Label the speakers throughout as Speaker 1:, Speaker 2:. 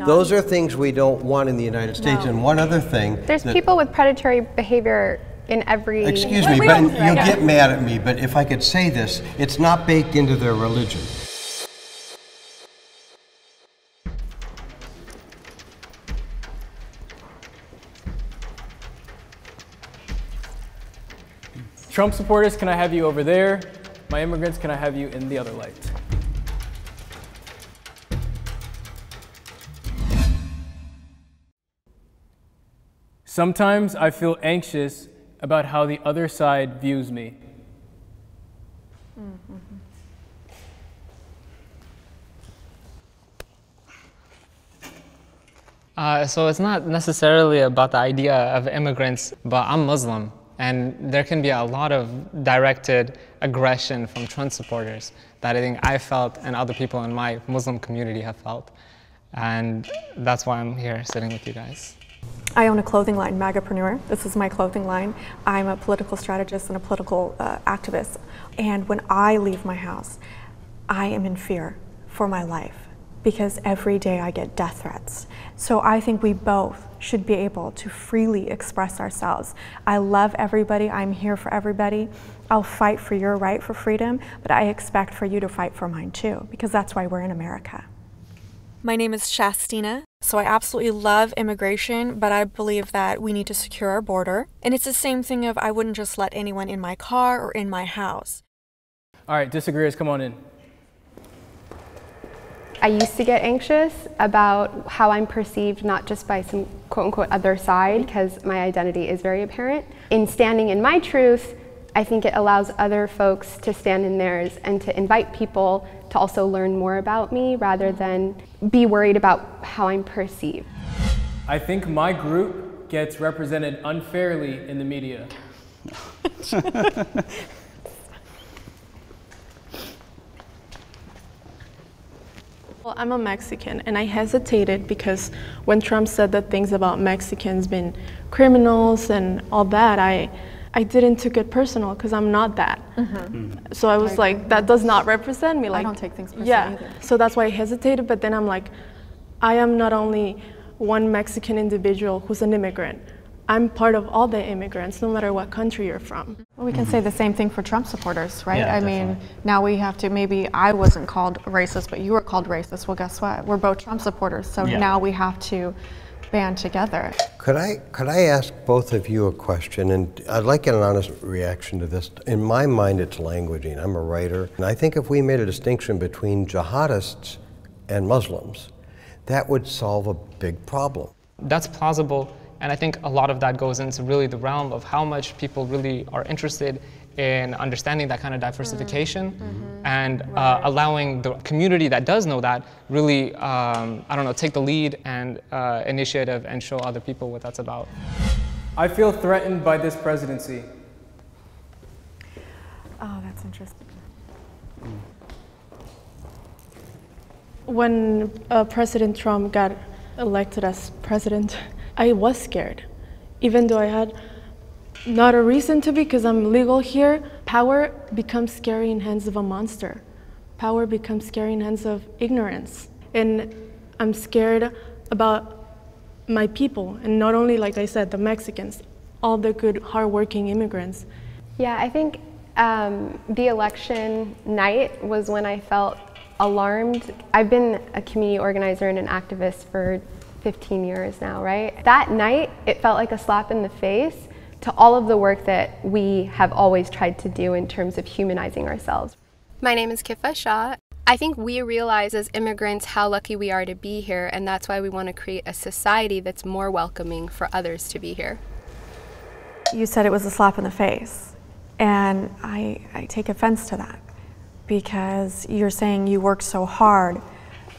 Speaker 1: Those are things we don't want in the United States. And one other thing.
Speaker 2: There's people with predatory behavior in every...
Speaker 1: Excuse me, but you'll get mad at me, but if I could say this, it's not baked into their religion.
Speaker 3: Trump supporters, can I have you over there? My immigrants, can I have you in the other light? Sometimes I feel anxious about how the other side views me.
Speaker 4: So it's not necessarily about the idea of immigrants, but I'm Muslim, and there can be a lot of directed aggression from Trump supporters that I think I felt and other people in my Muslim community have felt. And that's why I'm here sitting with you guys.
Speaker 5: I own a clothing line, Magapreneur. This is my clothing line. I'm a political strategist and a political activist. And when I leave my house, I am in fear for my life because every day I get death threats. So I think we both should be able to freely express ourselves. I love everybody. I'm here for everybody. I'll fight for your right for freedom, but I expect for you to fight for mine too, because that's why we're in America.
Speaker 6: My name is Shastina. So I absolutely love immigration, but I believe that we need to secure our border. And it's the same thing of I wouldn't just let anyone in my car or in my house.
Speaker 3: All right, disagreeers, come on in.
Speaker 2: I used to get anxious about how I'm perceived, not just by some quote-unquote other side, because my identity is very apparent. In standing in my truth, I think it allows other folks to stand in theirs and to invite people to also learn more about me rather than be worried about how I'm perceived.
Speaker 3: I think my group gets represented unfairly in the media.
Speaker 7: Well, I'm a Mexican, and I hesitated because when Trump said that things about Mexicans being criminals and all that, I didn't take it personal because I'm not that. So I was like, that does not represent me. Like,
Speaker 5: I don't take things personally either.
Speaker 7: So that's why I hesitated, but then I'm like, I am not only one Mexican individual who's an immigrant. I'm part of all the immigrants, no matter what country you're from.
Speaker 5: Well, we can say the same thing for Trump supporters, right?
Speaker 1: Yeah,
Speaker 5: I mean, now we have to, maybe I wasn't called racist, but you were called racist. Well, guess what? We're both Trump supporters, so now we have to band together.
Speaker 1: Could I ask both of you a question? And I'd like an honest reaction to this. In my mind, it's languaging. I'm a writer. And I think if we made a distinction between jihadists and Muslims, that would solve a big problem.
Speaker 4: That's plausible, and I think a lot of that goes into really the realm of how much people really are interested in understanding that kind of diversification and allowing the community that does know that really, I don't know, take the lead and initiative and show other people what that's about.
Speaker 3: I feel threatened by this presidency.
Speaker 5: Oh, that's interesting.
Speaker 7: When President Trump got elected as president, I was scared, even though I had not a reason to be because I'm legal here. Power becomes scary in hands of a monster. Power becomes scary in hands of ignorance. And I'm scared about my people, and not only, like I said, the Mexicans, all the good, hardworking immigrants.
Speaker 2: Yeah, I think the election night was when I felt alarmed. I've been a community organizer and an activist for 15 years now, right? That night, it felt like a slap in the face to all of the work that we have always tried to do in terms of humanizing ourselves.
Speaker 8: My name is Kifa Shah. I think we realize as immigrants how lucky we are to be here, and that's why we want to create a society that's more welcoming for others to be here.
Speaker 5: You said it was a slap in the face, and I take offense to that because you're saying you worked so hard,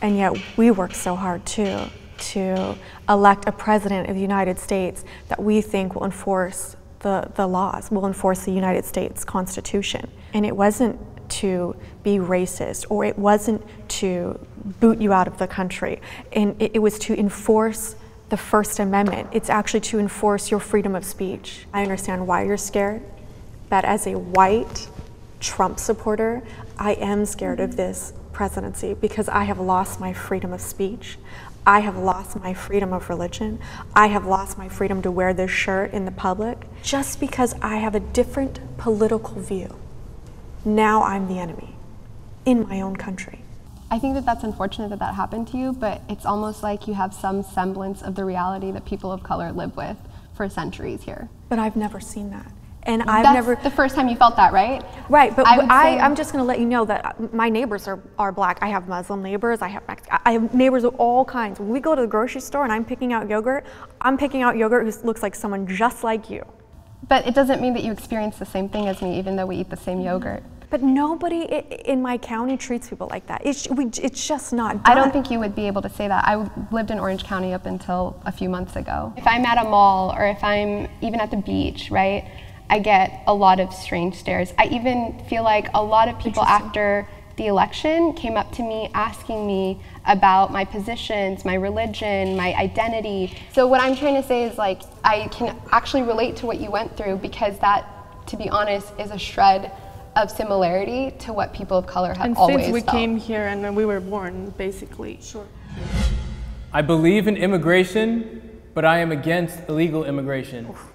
Speaker 5: and yet we worked so hard too to elect a president of the United States that we think will enforce the laws, will enforce the United States Constitution. And it wasn't to be racist, or it wasn't to boot you out of the country. And it was to enforce the First Amendment. It's actually to enforce your freedom of speech. I understand why you're scared, but as a white Trump supporter, I am scared of this presidency because I have lost my freedom of speech.
Speaker 6: I have lost my freedom of religion. I have lost my freedom to wear this shirt in the public just because I have a different political view. Now I'm the enemy in my own country.
Speaker 2: I think that that's unfortunate that that happened to you, but it's almost like you have some semblance of the reality that people of color live with for centuries here.
Speaker 6: But I've never seen that.
Speaker 2: And that's the first time you felt that, right?
Speaker 6: Right, but I'm just going to let you know that my neighbors are black. I have Muslim neighbors. I have neighbors of all kinds. When we go to the grocery store and I'm picking out yogurt, I'm picking out yogurt who looks like someone just like you.
Speaker 2: But it doesn't mean that you experience the same thing as me, even though we eat the same yogurt.
Speaker 6: But nobody in my county treats people like that. It's just not done.
Speaker 2: I don't think you would be able to say that. I lived in Orange County up until a few months ago. If I'm at a mall or if I'm even at the beach, right, I get a lot of strange stares. I even feel like a lot of people after the election came up to me asking me about my positions, my religion, my identity. So what I'm trying to say is, like, I can actually relate to what you went through, because that, to be honest, is a shred of similarity to what people of color have always felt.
Speaker 7: And since we came here and when we were born, basically. Sure.
Speaker 3: I believe in immigration, but I am against illegal immigration.
Speaker 7: Oof.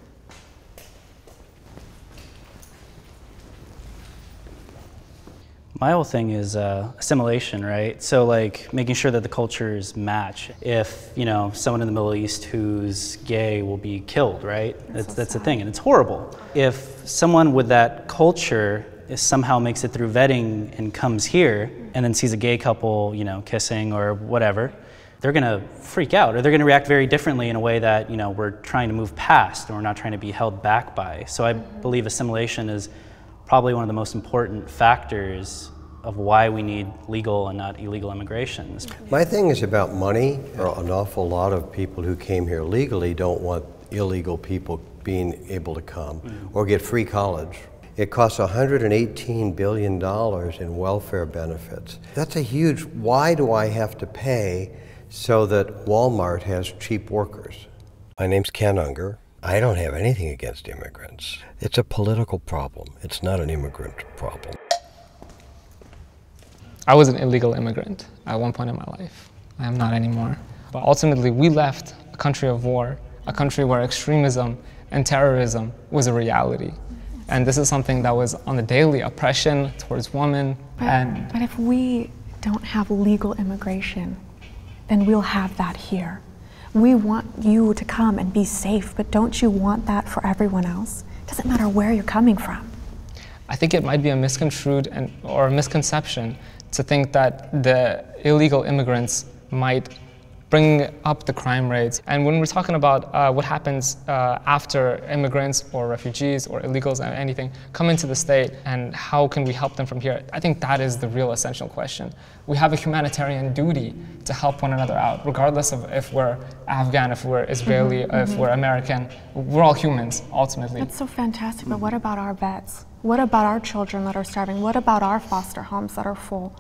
Speaker 9: My whole thing is assimilation, right? So like making sure that the cultures match. If, you know, someone in the Middle East who's gay will be killed, right? That's a thing, and it's horrible. If someone with that culture somehow makes it through vetting and comes here and then sees a gay couple, you know, kissing or whatever, they're gonna freak out, or they're gonna react very differently in a way that, you know, we're trying to move past and we're not trying to be held back by. So I believe assimilation is probably one of the most important factors of why we need legal and not illegal immigration.
Speaker 1: My thing is about money. An awful lot of people who came here legally don't want illegal people being able to come or get free college. It costs $118 billion in welfare benefits. That's a huge, why do I have to pay so that Walmart has cheap workers? My name's Ken Unger. I don't have anything against immigrants. It's a political problem. It's not an immigrant problem.
Speaker 4: I was an illegal immigrant at one point in my life. I am not anymore. But ultimately, we left a country of war, a country where extremism and terrorism was a reality. And this is something that was on the daily, oppression towards women.
Speaker 6: But if we don't have legal immigration, then we'll have that here. We want you to come and be safe, but don't you want that for everyone else? It doesn't matter where you're coming from.
Speaker 4: I think it might be a misconstrued or a misconception to think that the illegal immigrants might bring up the crime rates. And when we're talking about what happens after immigrants or refugees or illegals and anything come into the state and how can we help them from here, I think that is the real essential question. We have a humanitarian duty to help one another out, regardless of if we're Afghan, if we're Israeli, if we're American. We're all humans, ultimately.
Speaker 6: That's so fantastic, but what about our vets? What about our children that are starving? What about our foster homes that are full?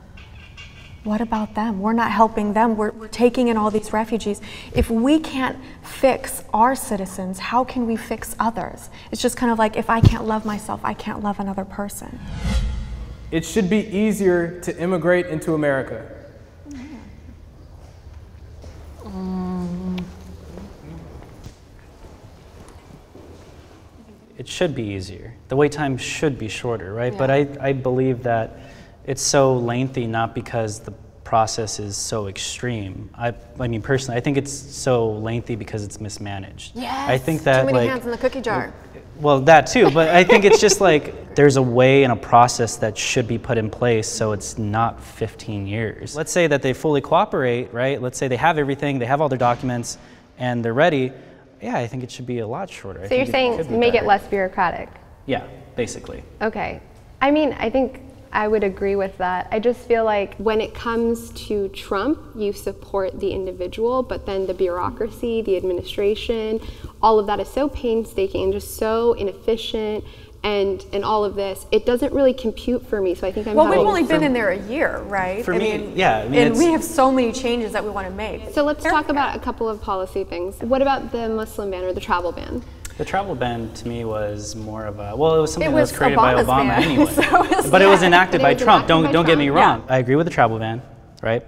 Speaker 6: What about them? We're not helping them. We're taking in all these refugees. If we can't fix our citizens, how can we fix others? It's just kind of like, if I can't love myself, I can't love another person.
Speaker 3: It should be easier to immigrate into America.
Speaker 9: It should be easier. The wait time should be shorter, right?
Speaker 6: Yeah.
Speaker 9: But I believe that it's so lengthy not because the process is so extreme. I mean, personally, I think it's so lengthy because it's mismanaged.
Speaker 6: Yes,
Speaker 9: I think that,
Speaker 6: too many hands in the cookie jar.
Speaker 9: Well, that too, but I think it's just like there's a way and a process that should be put in place so it's not 15 years. Let's say that they fully cooperate, right? Let's say they have everything, they have all their documents, and they're ready. Yeah, I think it should be a lot shorter.
Speaker 2: So you're saying make it less bureaucratic?
Speaker 9: Yeah, basically.
Speaker 2: Okay. I mean, I think I would agree with that. I just feel like when it comes to Trump, you support the individual, but then the bureaucracy, the administration, all of that is so painstaking and just so inefficient, and all of this, it doesn't really compute for me. So I think I'm
Speaker 6: Well, we've only been in there a year, right?
Speaker 9: For me, yeah. I mean,
Speaker 6: and we have so many changes that we want to make.
Speaker 2: So let's talk about a couple of policy things. What about the Muslim ban or the travel ban?
Speaker 9: The travel ban to me was more of a, well, it was something
Speaker 6: It
Speaker 9: that was
Speaker 6: was
Speaker 9: created
Speaker 6: Obama's
Speaker 9: by Obama
Speaker 6: ban.
Speaker 9: anyway.
Speaker 6: So
Speaker 9: but it was enacted
Speaker 2: But it
Speaker 9: by
Speaker 2: was
Speaker 9: Trump.
Speaker 2: enacted by
Speaker 9: Don't get me
Speaker 2: Trump.
Speaker 9: wrong. I agree with the travel ban, right?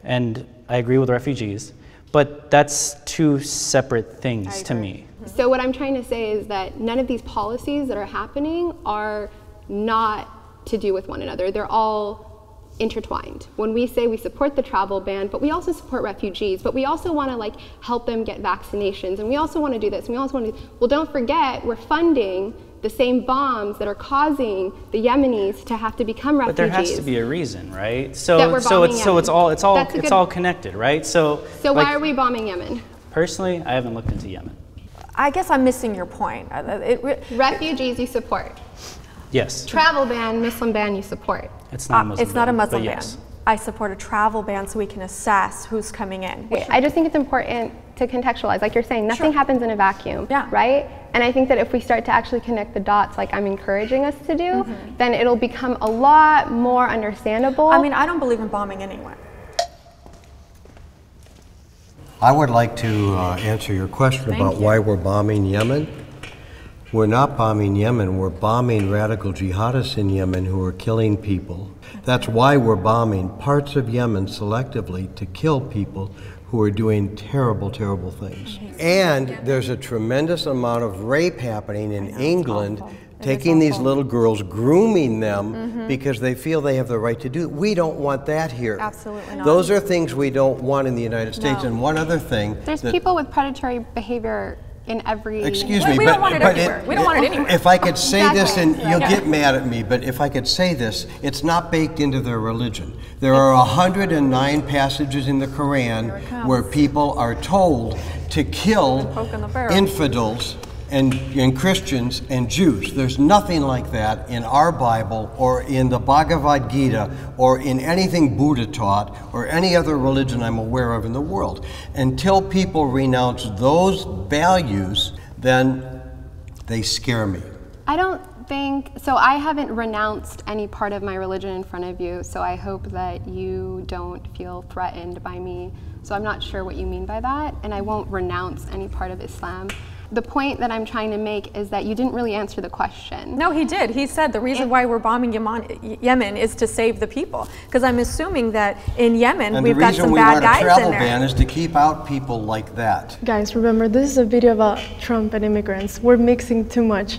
Speaker 9: And I agree with refugees. But that's two separate things to me.
Speaker 2: So what I'm trying to say is that none of these policies that are happening are not to do with one another. They're all intertwined. When we say we support the travel ban, but we also support refugees, but we also want to like help them get vaccinations, and we also want to do this, and we also want to well, don't forget we're funding the same bombs that are causing the Yemenis to have to become refugees.
Speaker 9: But there has to be a reason, right? So
Speaker 2: that we're bombing Yemen.
Speaker 9: It's all connected, right? So
Speaker 2: like, why are we bombing Yemen?
Speaker 9: Personally, I haven't looked into Yemen.
Speaker 6: I guess I'm missing your point.
Speaker 2: Refugees you support.
Speaker 9: Yes.
Speaker 2: Travel ban, Muslim ban you support.
Speaker 9: It's not a Muslim ban.
Speaker 6: It's not a Muslim ban.
Speaker 9: Yes.
Speaker 6: I support a travel ban so we can assess who's coming in.
Speaker 2: I just think it's important to contextualize. Like you're saying, nothing happens in a vacuum, right? And I think that if we start to actually connect the dots like I'm encouraging us to do, then it'll become a lot more understandable.
Speaker 6: I mean, I don't believe in bombing anyone.
Speaker 1: I would like to answer your question about why we're bombing Yemen. We're not bombing Yemen, we're bombing radical jihadists in Yemen who are killing people. That's why we're bombing parts of Yemen selectively to kill people who are doing terrible, terrible things. And there's a tremendous amount of rape happening in England, taking these little girls, grooming them because they feel they have the right to do it. We don't want that here.
Speaker 6: Absolutely not.
Speaker 1: Those are things we don't want in the United States.
Speaker 6: No.
Speaker 1: And one other thing.
Speaker 2: There's people with predatory behavior in every...
Speaker 1: Excuse me,
Speaker 6: we don't want it everywhere. We don't want it anywhere.
Speaker 1: If I could say this, and
Speaker 2: Exactly.
Speaker 1: you'll get mad at me, but if I could say this, it's not baked into their religion. There are 109 passages in the Quran where people are told to kill infidels and Christians and Jews. There's nothing like that in our Bible or in the Bhagavad Gita or in anything Buddha taught or any other religion I'm aware of in the world. Until people renounce those values, then they scare me.
Speaker 2: I don't think, so I haven't renounced any part of my religion in front of you, so I hope that you don't feel threatened by me. So I'm not sure what you mean by that, and I won't renounce any part of Islam. The point that I'm trying to make is that you didn't really answer the question.
Speaker 6: No, he did. He said the reason why we're bombing Yemen is to save the people. Because I'm assuming that in Yemen we've got some bad guys in there.
Speaker 1: And the reason we want a travel ban is to keep out people like that.
Speaker 7: Guys, remember, this is a video about Trump and immigrants. We're mixing too much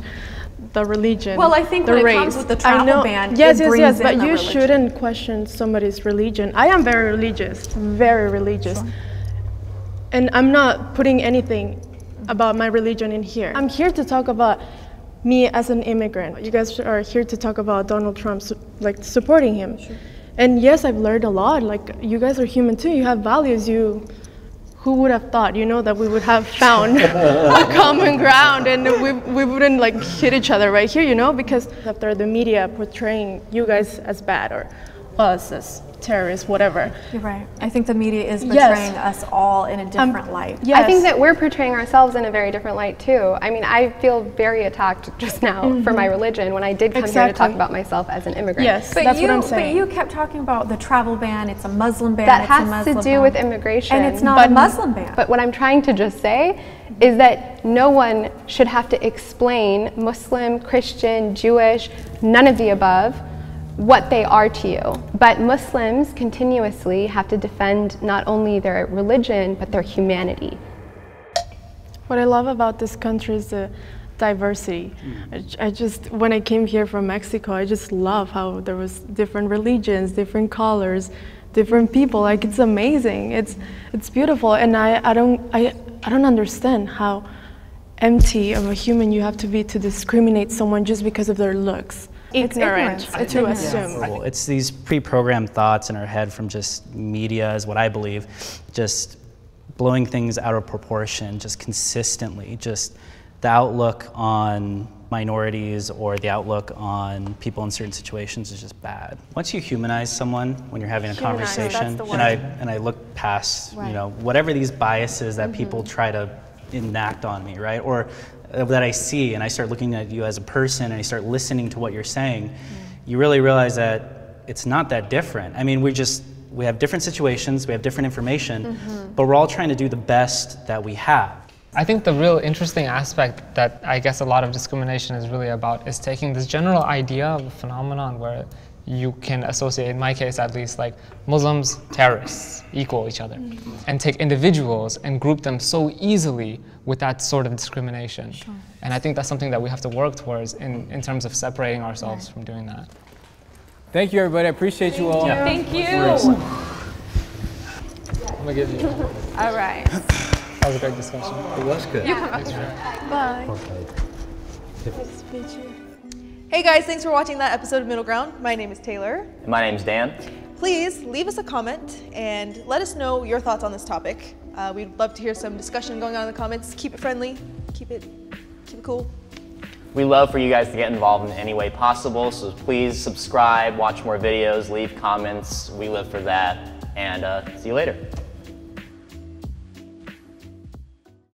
Speaker 7: the religion,
Speaker 6: well, I think
Speaker 7: the
Speaker 6: when
Speaker 7: race.
Speaker 6: it comes with the travel ban,
Speaker 7: yes,
Speaker 6: it brings
Speaker 7: yes,
Speaker 6: in
Speaker 7: but
Speaker 6: the
Speaker 7: you
Speaker 6: religion.
Speaker 7: shouldn't question somebody's religion. I am very religious, very religious. Sure. And I'm not putting anything about my religion in here. I'm here to talk about me as an immigrant. You guys are here to talk about Donald Trump, like supporting him. Sure. And yes, I've learned a lot. Like, you guys are human too. You have values. Who would have thought, you know, that we would have found a common ground and we wouldn't like hit each other right here, you know, because after the media portraying you guys as bad or us as terrorists, whatever.
Speaker 6: You're right. I think the media is portraying us all in a different light.
Speaker 2: Yes. I think that we're portraying ourselves in a very different light too. I mean, I feel very attacked just now for my religion when I did come here to talk about myself as an immigrant.
Speaker 7: Yes,
Speaker 6: but
Speaker 7: that's what I'm saying.
Speaker 6: But you kept talking about the travel ban, it's a Muslim ban,
Speaker 2: that has to do with immigration.
Speaker 6: And it's not a Muslim ban.
Speaker 2: But what I'm trying to just say is that no one should have to explain Muslim, Christian, Jewish, none of the above, what they are to you. But Muslims continuously have to defend not only their religion, but their humanity.
Speaker 7: What I love about this country is the diversity. I just, when I came here from Mexico, I just love how there was different religions, different colors, different people. Like, it's amazing. It's beautiful. And I don't understand how empty of a human you have to be to discriminate someone just because of their looks. Ignorant to assume.
Speaker 9: It's these pre-programmed thoughts in our head from just media, is what I believe, just blowing things out of proportion, just consistently, just the outlook on minorities or the outlook on people in certain situations is just bad. Once you humanize someone when you're having a conversation, and I look past, you know, whatever these biases that people try to enact on me, right? Or that I see, and I start looking at you as a person and I start listening to what you're saying, you really realize that it's not that different. I mean, we have different situations, we have different information, but we're all trying to do the best that we have.
Speaker 4: I think the real interesting aspect that I guess a lot of discrimination is really about is taking this general idea of a phenomenon where you can associate, in my case at least, like Muslims, terrorists, equal each other, and take individuals and group them so easily with that sort of discrimination.
Speaker 6: Sure.
Speaker 4: And I think that's something that we have to work towards in terms of separating ourselves from doing that.
Speaker 3: Thank you, everybody. I appreciate you all.
Speaker 10: Thank you.
Speaker 4: I'm gonna give you.
Speaker 10: All right.
Speaker 4: That was a great discussion.
Speaker 1: It was good.
Speaker 6: Bye.
Speaker 1: Okay.
Speaker 6: Nice to meet you.
Speaker 10: Hey guys, thanks for watching that episode of Middle Ground. My name is Taylor.
Speaker 11: My name's Dan.
Speaker 10: Please leave us a comment and let us know your thoughts on this topic. We'd love to hear some discussion going on in the comments. Keep it friendly, keep it cool.
Speaker 11: We love for you guys to get involved in any way possible, so please subscribe, watch more videos, leave comments. We live for that, and see you later.